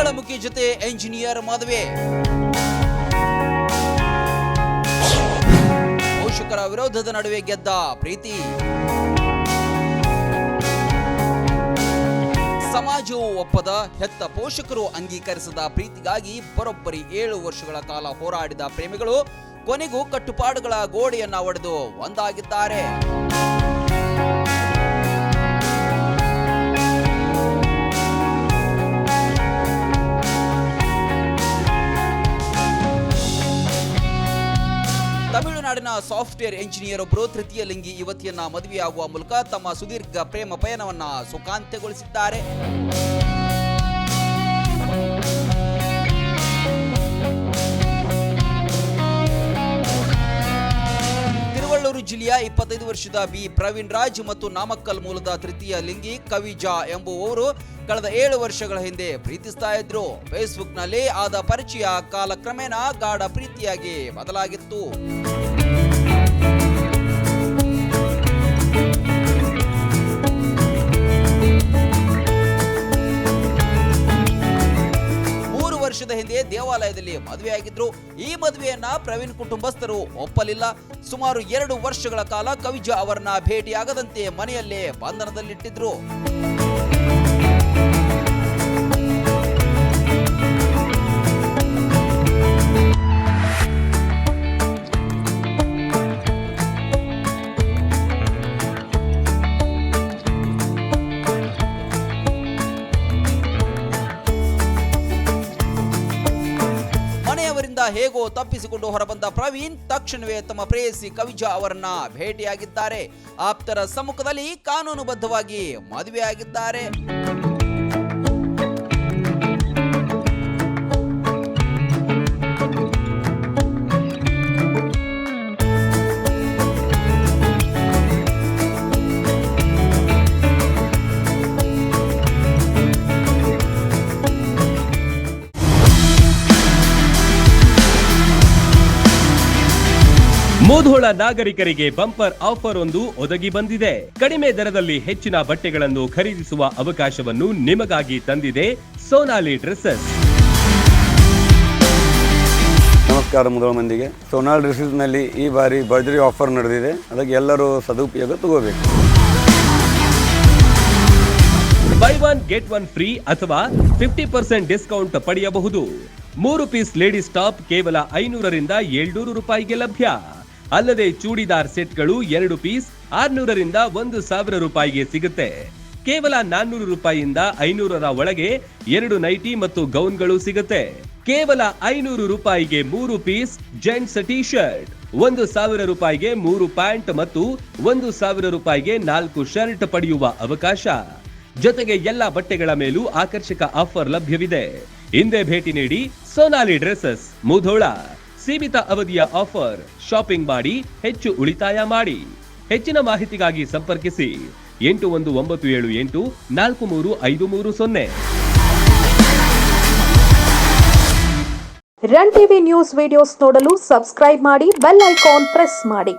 ಮಂಗಳಮುಖಿ ಜೊತೆ ಎಂಜಿನಿಯರ್ ಮದುವೆ. ಪೋಷಕರ ವಿರೋಧದ ನಡುವೆ ಗೆದ್ದ ಪ್ರೀತಿ. ಸಮಾಜವು ಒಪ್ಪದ, ಹೆತ್ತ ಪೋಷಕರು ಅಂಗೀಕರಿಸದ ಪ್ರೀತಿಗಾಗಿ ಬರೋಬ್ಬರಿ 7 ವರ್ಷಗಳ ಕಾಲ ಹೋರಾಡಿದ ಪ್ರೇಮಿಗಳು ಕೊನೆಗೂ ಕಟ್ಟುಪಾಡುಗಳ ಗೋಡೆಯನ್ನ ಒಡೆದು ಒಂದಾಗಿದ್ದಾರೆ. ತಮಿಳುನಾಡಿನ ಸಾಫ್ಟ್ವೇರ್ ಎಂಜಿನಿಯರ್ ಒಬ್ಬರು ತೃತೀಯ ಲಿಂಗಿ ಯುವತಿಯನ್ನ ಮದುವೆಯಾಗುವ ಮೂಲಕ ತಮ್ಮ ಸುದೀರ್ಘ ಪ್ರೇಮ ಪಯಣವನ್ನ ಸುಖಾಂತ್ಯಗೊಳಿಸಿದ್ದಾರೆ. ತಿರುವಳ್ಳೂರು ಜಿಲ್ಲೆಯ 25 ವರ್ಷದ ಬಿ ಪ್ರವೀಣ್ ರಾಜ್ ಮತ್ತು ನಾಮಕ್ಕಲ್ ಮೂಲದ ತೃತೀಯ ಲಿಂಗಿ ಕವಿಜಾ ಎಂಬುವವರು ಕಳೆದ 7 ವರ್ಷಗಳ ಹಿಂದೆ ಪ್ರೀತಿಸ್ತಾ ಇದ್ರು. ಫೇಸ್ಬುಕ್ ನಲ್ಲಿ ಆದ ಪರಿಚಯ ಕಾಲಕ್ರಮೇಣ ಗಾಢ ಪ್ರೀತಿಯಾಗಿ ಬದಲಾಗಿತ್ತು. ವರ್ಷದ ಹಿಂದೆ ದೇವಾಲಯದಲ್ಲಿ ಮದುವೆಯಾಗಿದ್ರು. ಈ ಮದುವೆಯನ್ನ ಪ್ರವೀಣ್ ಕುಟುಂಬಸ್ಥರು ಒಪ್ಪಲಿಲ್ಲ. ಸುಮಾರು 2 ವರ್ಷಗಳ ಕಾಲ ಕವಿಜಾ ಅವರನ್ನ ಭೇಟಿಯಾಗದಂತೆ ಮನೆಯಲ್ಲೇ ಬಂಧನದಲ್ಲಿಟ್ಟಿದ್ರು. ಹೇಗೋ ತಪ್ಪಿಸಿಕೊಂಡು ಹೊರಬಂದ ಪ್ರವೀಣ್ ತಕ್ಷಣವೇ ತಮ್ಮ ಪ್ರೇಯಸಿ ಕವಿಜಾ ಅವರನ್ನ ಭೇಟಿಯಾಗಿದ್ದಾರೆ. ಆಪ್ತರ ಸಮ್ಮುಖದಲ್ಲಿ ಕಾನೂನುಬದ್ಧವಾಗಿ ಮದುವೆಯಾಗಿದ್ದಾರೆ. ಮುಧೋಳ ನಾಗರಿಕರಿಗೆ ಬಂಪರ್ ಆಫರ್ ಒಂದು ಒದಗಿ ಬಂದಿದೆ. ಕಡಿಮೆ ದರದಲ್ಲಿ ಹೆಚ್ಚಿನ ಬಟ್ಟೆಗಳನ್ನು ಖರೀದಿಸುವ ಅವಕಾಶವನ್ನು ನಿಮಗಾಗಿ ತಂದಿದೆ ಸೋನಾಲಿ ಡ್ರೆಸ್ಸಸ್. ನಮಸ್ಕಾರ ಮುಧೋಳ ಮಂದಿಗೆ. ಸೋನಾಲಿ ಡ್ರೆಸ್ಸಸ್ ನಲ್ಲಿ ಈ ಬಾರಿ ಭರ್ಜರಿ ಆಫರ್ ನಡೆದಿದೆ. ಅದಕ್ಕೆ ಎಲ್ಲರೂ ಸದುಪಯೋಗ ತಗೋಬೇಕು. ಬೈ 1 ಗೆಟ್ 1 ಫ್ರೀ ಅಥವಾ 50% ಡಿಸ್ಕೌಂಟ್ ಪಡೆಯಬಹುದು. 3 ಪೀಸ್ ಲೇಡೀಸ್ ಟಾಪ್ ಕೇವಲ 500 ರಿಂದ 700 ರೂಪಾಯಿಗೆ ಲಭ್ಯ. ಅಲ್ಲದೆ ಚೂಡಿದಾರ್ ಸೆಟ್ಗಳು 2 ಪೀಸ್ 600 ರಿಂದ 1000 ರೂಪಾಯಿಗೆ ಸಿಗುತ್ತೆ. ಕೇವಲ 400 ರೂಪಾಯಿಯಿಂದ 500ರ ಒಳಗೆ 2 ನೈಟಿ ಮತ್ತು ಗೌನ್ಗಳು ಸಿಗುತ್ತೆ. ಕೇವಲ 500 ರೂಪಾಯಿಗೆ 3 ಪೀಸ್ ಜೆಂಟ್ಸ್ ಟಿ ಶರ್ಟ್, 1000 ರೂಪಾಯಿಗೆ 3 ಪ್ಯಾಂಟ್ ಮತ್ತು 1000 ರೂಪಾಯಿಗೆ 4 ಶರ್ಟ್ ಪಡೆಯುವ ಅವಕಾಶ. ಜೊತೆಗೆ ಎಲ್ಲ ಬಟ್ಟೆಗಳ ಮೇಲೂ ಆಕರ್ಷಕ ಆಫರ್ ಲಭ್ಯವಿದೆ. ಹಿಂದೆ ಭೇಟಿ ನೀಡಿ ಸೋನಾಲಿ ಡ್ರೆಸ್ಸಸ್ ಮುಧೋಳ. ಸೀಮಿತ ಅವಧಿಯ ಆಫರ್. ಶಾಪಿಂಗ್ ಮಾಡಿ ಹೆಚ್ಚು ಉಳಿತಾಯ ಮಾಡಿ. ಹೆಚ್ಚಿನ ಮಾಹಿತಿಗಾಗಿ ಸಂಪರ್ಕಿಸಿ 8197843530. ರನ್ ಟಿವಿ ನ್ಯೂಸ್ ವಿಡಿಯೋಸ್ ನೋಡಲು ಸಬ್ಸ್ಕ್ರೈಬ್ ಮಾಡಿ, ಬೆಲ್ ಐಕಾನ್ ಪ್ರೆಸ್ ಮಾಡಿ.